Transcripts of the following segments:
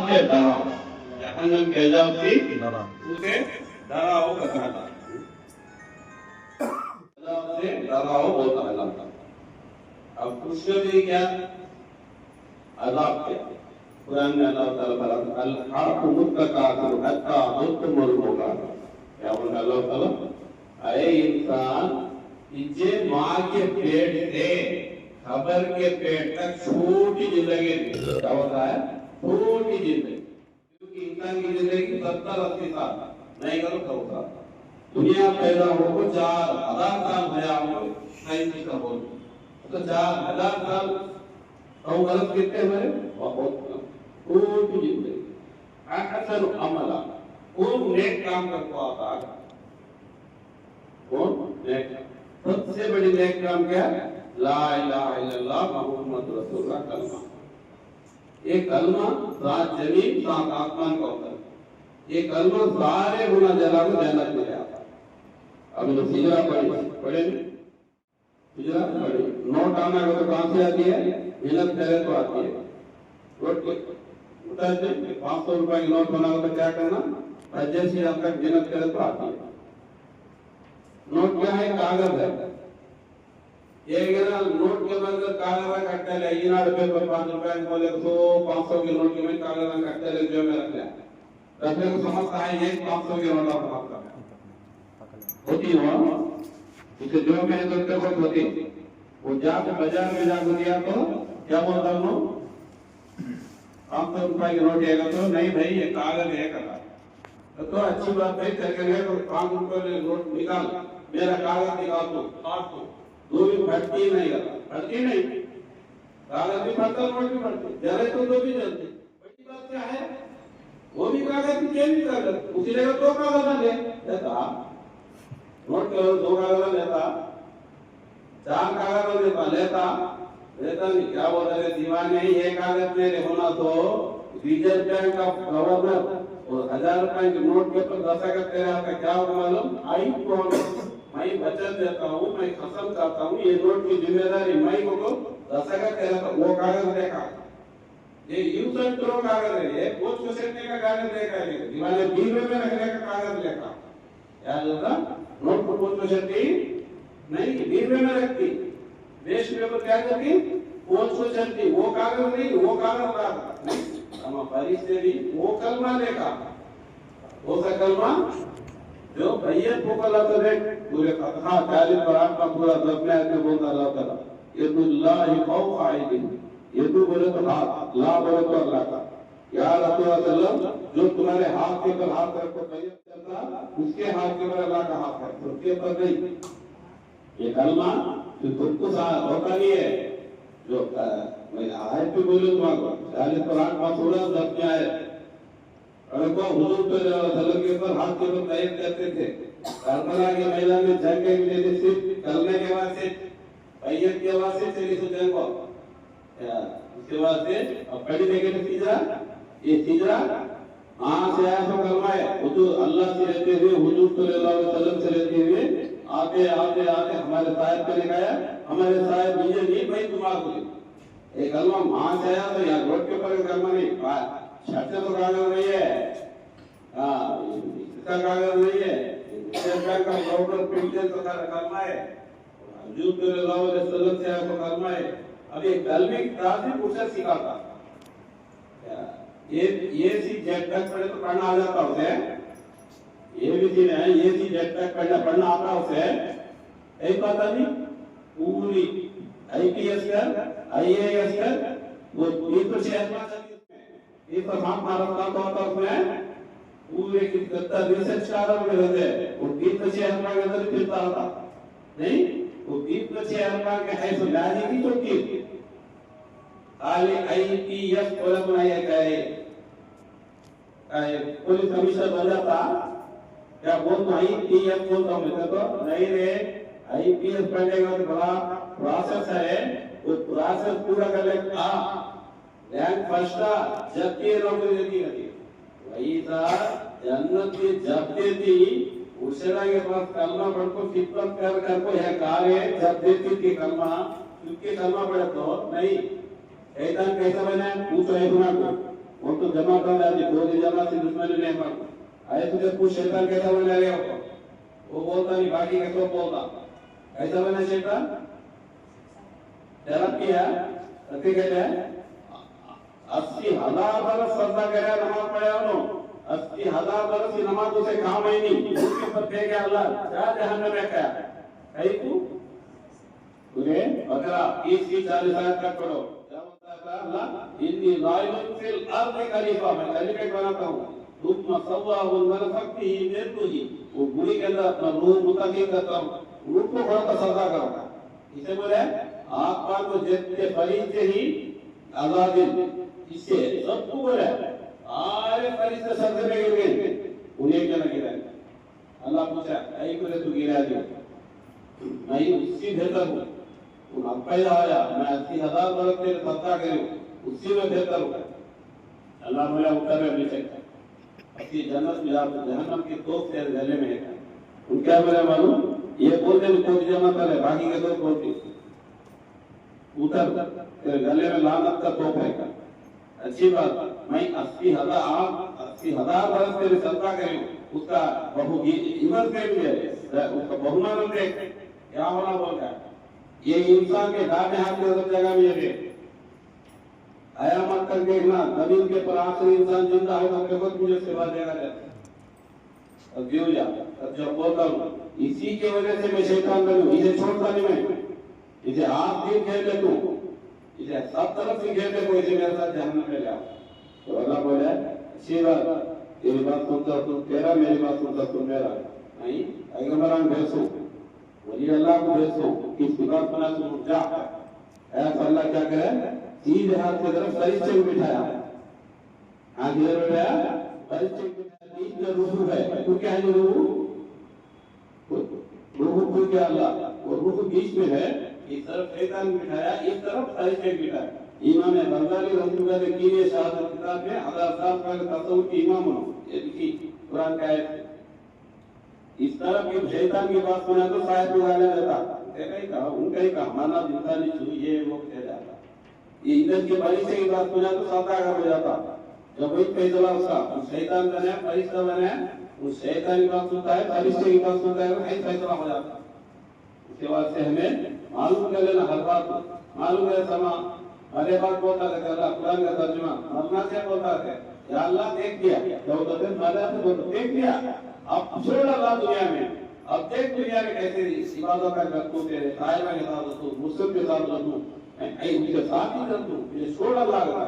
से डराओ, जहन्नम के अज़ाब से उसे डराओ कहता है, अज़ाब से डराओ होता है अल्लाह। अब खुशखबरी क्या, अज़ाब क्या? कुरान में अल्लाह ताला फरमाता है अल-हाकुमुत तकासुर हत्ता ज़ुर्तुमुल मक़ाबिर। क्या बोला अल्लाह ताला? अरे इंसान, इसे माँ के पेट से खबर के पेट तक छोटी जिंदगी क्या होता है? छोटी जिंदगी, क्योंकि इंसान की जिंदगी 70-80 साल नहीं करो तो होता। दुनिया पैदा हो 4000 साल भया हो, साइंस का बोल तो 4000 साल और गलत कितने हुए? बहुत छोटी जिंदगी। अहसन अमला, कौन नेक काम करता आता है? कौन नेक? सबसे बड़ी नेक काम क्या है? ला इलाहा इल्लल्लाह मुहम्मद रसूलुल्लाह कलमा। ये कलमा 7 जमीन 7 आसमान का होता है। ये कलमा सारे गुनाह जला को जन्नत में ले आता है। अब तो हिजरा पढ़े हिजरा पढ़े, नोट आना है तो कहाँ से आती है? मेहनत करे तो आती है। नोट उतारते 500 रुपए की नोट बना हो तो क्या करना? जैसे आप तक मेहनत करे तो आती है। नोट क्या है? कागज है। एक नोट के बदले कागज कटते ले, ईनाड पेपर 5 रुपए बोले तो 500 के नोट के में कागज कटते ले जो में रख ले, रखने को समझता है ये 500 के नोट आप समझता है होती हो, उसे जो में तो बहुत होती। वो जाके बाजार में जाकर दिया तो क्या बोलता हूँ? 500 रुपए की नोट आएगा तो नहीं भाई ये कागज है कहा तो अच्छी बात है, चलेंगे तो 5 रुपए नोट निकाल, मेरा कागज निकाल दो, काट दो, दो भी फटती नहीं, फटती नहीं, कागज भी फटता नोट भी फटती, जले तो दो भी जलते। बड़ी बात क्या है? वो भी कागज की चेन भी कागज, उसी जगह 2 कागज ले लेता, नोट के 2 कागज लेता, 4 कागज लेता लेता नहीं। क्या बोलता है दीवाने? ये कागज मेरे होना तो रिजर्व बैंक ऑफ गवर्नर और 1000 रुपए के नोट के ऊपर दस्तखत तेरे हाथ क्या होगा मालूम? आई प्रॉमिस, मैं वचन देता हूँ, मैं कसम करता हूँ, ये नोट की जिम्मेदारी मैं को दस्तखत तेरा तो वो कागज देखा, ये यूज एंड थ्रो कागज है, ये पोस्ट को सेटने का कागज देखा है, दीवाने बीवे में रखने का कागज देखा। याद होगा? नोट को पोस्ट को सेटती नहीं, बीवे में रखती, वेस्ट पेपर क्या करती? पोस्ट को सेटती, वो कागज नहीं, वो कागज लाता हम बारिश से भी वो कलमा देखा, वो सा कलमा जो भैया फूकला तो देख पूरे फतहा 40 बरात का पूरा दबने में बोलता अल्लाह ताला यदुल्लाहि फौक़ आइदिहिम, यदु बोले तो हाथ, ला बोले तो अल्लाह का। या रसूल सल्लल्लाहु जो तुम्हारे हाथ के ऊपर हाथ रखो भैया चलता, उसके हाथ के ऊपर अल्लाह का हाथ है, उसके ऊपर नहीं। ये कलमा जो तुमको होता नहीं है, जो मैं आयत पे बोलूं तुम्हारा 40 बरात का पूरा दबने आए और को हुजूर सल्लल्लाहु के ऊपर हाथ के ऊपर तैयार करते थे। करबला के मैदान में जंग के लिए सिर्फ करने के बाद से अय्यद के बाद से चली तो जंग को उसके बाद से अब पढ़ी देखे तो हिजरा, ये हिजरा से आया तो कलमा है, हुजूर अल्लाह से रहते हुए हुजूर सल्लल्लाहु अलैहि वसल्लम से रहते हुए आते आते आते हमारे साहिब पे लिखाया, हमारे साहिब मुझे नहीं भाई तुम्हारा कोई एक कलमा वहां से आया तो यहाँ रोड के ऊपर कलमा नहीं, छाते तो कागज नहीं है, इसका कागज नहीं है, स्टेट बैंक का गवर्नर प्रिंटेड तो कलमा है, हुजूर सल्लल्लाहु अलैहि वसल्लम से तो कलमा है। अब ये कलमे की ताज़ी पुस्तक सिखाता, ये सी जेड तक पढ़े तो पढ़ना आ जाता उसे, ये भी चीज है, ये सी जेड तक पढ़ना आता उसे, एक पता नहीं पूरी आईपीएस कर आईएएस कर वो 300 ये तो हाथ मारता तो होता उसमें पूरे की करता रिसर्च कार्य में रहते वो 300 के अंदर फिरता होता नहीं, वो 300 के है तो लाजी की चौकी खाली आईपीएस कोला बनाया गया है, पुलिस कमिश्नर बन जाता क्या बोलता आईपीएस बोलता हूँ मैं तो नहीं रे, आईपीएस बनने का बड़ा प्रोसेस है, वो प्रोसेस पूरा कर ले रैंक फर्स्ट जबकि नौकरी देती रहती वही था जन्नत की जब देती उशरा के पास कलमा पढ़ को खिदमत कर कर को यह कार्य जब देती थी कलमा, क्योंकि कलमा पढ़े तो नहीं ऐसा कैसा बना पूछो है गुना को वो तो जमा कर आती कोई जमा से दुश्मनी नहीं पर आए तुझे कुछ शैतान कैसा बना गया वो बोलता नहीं बाकी कैसे बोलता कैसा बना शैतान जरा किया रखी कहते हैं 80,000 बरस सजदा करे नमाज पढ़े उन्होंने 80,000 बरस की नमाज उसे काम ही नहीं उसके ऊपर दे गया अल्लाह क्या जहन्नम में क्या कहीं तुझे बकरा 30-40 आयत तक पढ़ो क्या बोलता है अल्लाह इन्नी ज़ालिमुन फिल अर्ज़ खलीफा मैं खलीफा बनाता हूँ तुम सव्वाहुन व नफ़ख्तिही बिरुही वो बुरी के अंदर अपना रूह मुतक़ी करता हूँ रूह को थोड़ा सा सजा करूँगा इसे बोले आत्मा को जितने फरिश्ते ही आज़ादी इससे सबको बोले आरे फरिश्ते सजदे में गिर गए उन्हें क्या गिरा अल्लाह पूछा ऐ करे तू गिरा दिया मैं उससे बेहतर हूँ तुम अब पैदा आया मैं 80,000 बरस तेरे सत्ता करूँ उससे मैं बेहतर हूँ अल्लाह बोला उत्तर में नहीं सकता अपनी जन्नत में आप जहन्नम की तोप तेरे गले में है उन क्या बोला मालूम ये बोलते हैं कोई जमा करे बाकी के दो बोलते उतर तेरे गले में लानत का तोप है अच्छी बात मैं 80,000 बरस तेरे सत्ता करूँ उसका बहु इमत करेंगे उसका बहुमान दे क्या होना बोलता है ये इंसान के दाहिने हाथ में सब जगह में है आया मत कर देखना जमीन के पर आखिरी इंसान जिंदा होगा तो मुझे सेवा देगा अब क्यों जा अब जब बोलता हूँ इसी के वजह से मैं शैतान बनूं इसे छोड़ता नहीं मैं इसे आप भी खेल ले तू इसे सब तरफ से खेल ले कोई इसे मेरे साथ जहन्नम में ले आओ तो अल्लाह बोले अच्छी बात तेरी बात सुनता तुम तेरा मेरी बात सुनता तुम मेरा नहीं पैगंबरान भेजो वली अल्लाह को भेजो किस बात बना तुम जा ऐसा अल्लाह क्या करे सीधे हाथ की तरफ फरिश्ते को बिठाया हाथ इधर बैठाया फरिश्ते को बीच में रूह है तो क्या है रूह को क्या अल्लाह वो रूह बीच में है इस तरफ शैतान बिठाया इस तरफ फरिश्ते बिठाया इमाम बगदादी रहमतुल्लाह अलैह की ये शहादत किताब में 1000 साल पहले तसव्वुफ के इमाम हो ये देखिए कुरान का आयत इस तरफ के शैतान की बात सुना तो शायद उड़ाने देता कहीं कहा उनका ही कहा माना इंसानी छू ये वो कह जाता ये इधर के फरिश्ते की बात सुना तो सादा हो जाता जब वही फैसला उसका शैतान बने फरिश्ता बने उस शैतान की बात सुनता है फरिश्ते की बात सुनता है तो कहीं फैसला हो जाता उसके बाद से हमें मालूम कर लेना हर बात मालूम है समा अरे बात बोलता था अल्लाह कुरान का तर्जुमा मरना से बोलता है या अल्लाह देख लिया जब तो मरना से बोलता देख लिया अब छोड़ अल्लाह दुनिया में अब देख दुनिया में कैसे इबादत का करतू तेरे साहिबा के साथ रहूं मुस्लिम के साथ रहूं मैं उनके साथ ही रहूं ये छोड़ अल्लाह का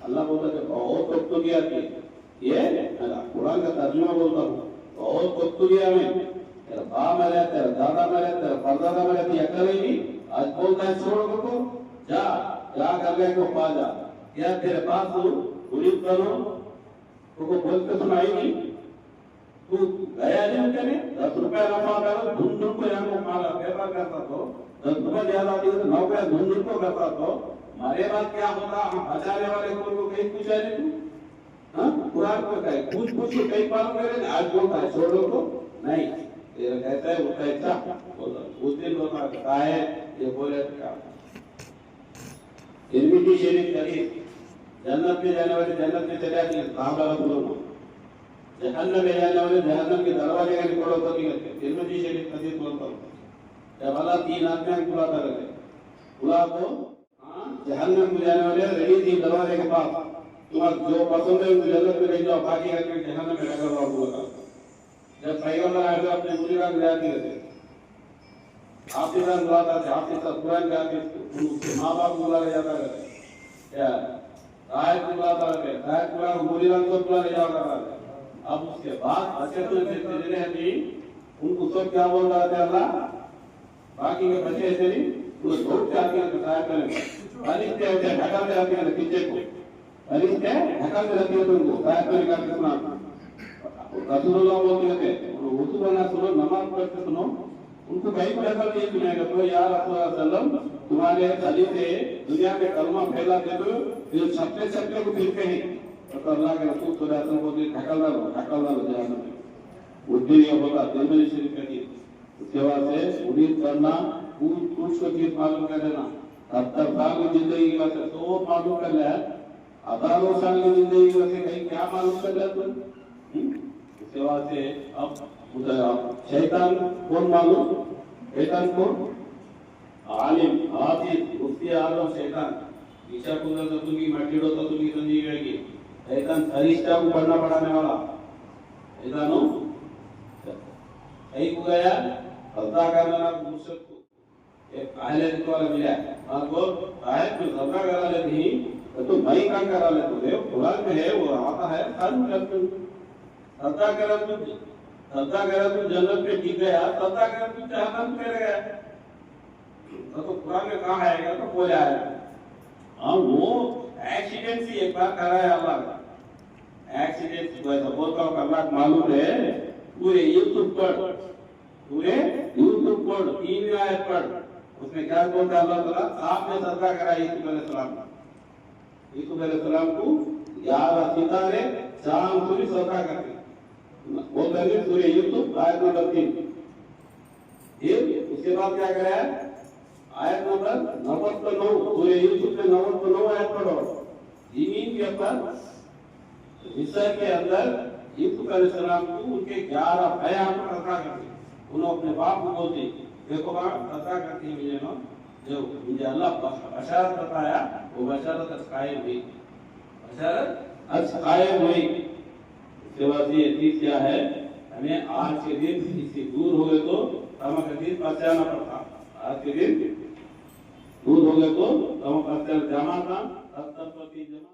अल्लाह बोलता है बहुत वक्त तो गया कि ये कुरान का तर्जुमा बोलता हूँ बहुत वक्त तो गया मैं तेरा बाप मरे तेरा दादा मरे तेरा परदादा मरे तो अकेले नहीं आज बोलता है छोड़ को जा जा करने को पा जा क्या तेरे पास तू उरीद करो तो बोलते सुनाई नहीं तू गया नहीं उनके 10 रुपया नफा करो ढूंढ को यहाँ को मारा व्यापार करता तो 10 रुपया ज्यादा आती तो 9 रुपया ढूंढ को करता तो हमारे बाद क्या होता हम बचाने वाले को कहीं पूछा नहीं तू हाँ कुरान को कहे पूछ के कई बार करे आज बोलता है छोड़ो को नहीं तेरा कहता है उसका इच्छा बोला उस दिन बोलता है ये बोले क्या तिरमिज़ी शरीफ शरीफ जन्नत में जाने वाले जन्नत में चले जाते हैं साहबा रसूलुल्लाह जहन्नम में जाने वाले जहन्नम के दरवाजे का निकलो तो नहीं करते तिरमिज़ी शरीफ हदीस बोलता हूं जब अल्लाह 3 आदमी बुलाता रहते बुला को जहन्नम में जाने वाले रेडी थी दरवाजे के पास तुम्हारा जो पसंद है उस जन्नत में ले जाओ बाकी का जहन्नम में लगा हुआ होगा जब पैगंबर आए तो अपने मुरीदा को ले आते आपके साथ बुलाता थे आपके साथ कुरान का उसके माँ बाप बुला ले जाता रहते क्या रायत बुलाता रहते रायत बुला मुरीदा को बुला ले जाता रहते अब उसके बाद अच्छे तो जितने हैं उनको सब क्या बोल रहा था अल्लाह बाकी के बच्चे ऐसे नहीं वो दौड़ के आते हैं रायत करेंगे फरिश्ते होते हैं ढका में आते हैं पीछे को फरिश्ते ढका में रहते हैं तुमको रायत को निकाल के सुना रसूलुल्लाह बोलते थे वुज़ू बना सुनो नमाज पढ़ते सुनो उनको कहीं पर ऐसा नहीं सुनेगा तो या रसूलुल्लाह तुम्हारे गली से दुनिया में कलमा फैला दे दो ये छपते छपते को फिर कहीं तो अल्लाह के रसूल सल्लल्लाहु अलैहि वसल्लम बोलते ढकल लो जहन्नम में उस दिन ये होगा तिरमिज़ी शरीफ का उसके बाद से उम्मीद करना कुछ को चीज मालूम कर लेना 70 साल की जिंदगी का तो मालूम कर ले हजारों साल की जिंदगी वैसे कहीं क्या मालूम कर लिया तुम? इसके बाद से अब शैतान कौन मालूम? शैतान कौन? आलिम हाफिज मुफ्ती आलम शैतान ईशा कुंदा तो तुम्ही मटिड़ो तो तुम्ही संजीव है कि शैतान फरिश्ता को पढ़ना पढ़ाने वाला शैतान हो कहीं को गया अल्लाह का नाम मुर्शद को एक पहले तो वाला मिला आपको आयत में सदा करा लेती ही तो मैं क्या करा ले तो कुरान में है वो आता है सदा करा तो जन्नत में टिक गया सदा करा तो जहन्नम में गया तो कुरान में कहा है तो बोला है हाँ वो एक्सीडेंट से एक बार कराया अल्लाह का एक्सीडेंट वैसा बोलता हूँ अल्लाह मालूम है पूरे यूट्यूब पर 3 आयत पर उसने क्या बोलता है अल्लाह ताला आपने सदा करा यूसुफ अलैहिस्सलाम को 11 सितारे चांद सूर्य सदा करते वो करेंगे सूर्य यूसुफ आयत नंबर 3 ये उसके बाद क्या कराया आयत नंबर 99 सूर्य यूसुफ में 99 आयत पढ़ो जमीन के ऊपर मिस्र के अंदर यूसुफ अलैहिस्सलाम को उनके 11 बयान अता करते उन्होंने अपने बाप को बोलते देखो बाप अता करते हैं मुझे ना जो मुझे अल्लाह बशारत बताया वो बशारत कायम हुई बशारत कायम हुई इसके बाद ये चीज क्या है हमें आज के दिन इससे दूर हो गए तो तमा का दिन बचाना पड़ता आज के दिन दूर हो गए तो तमा का जमा था तब तक जमा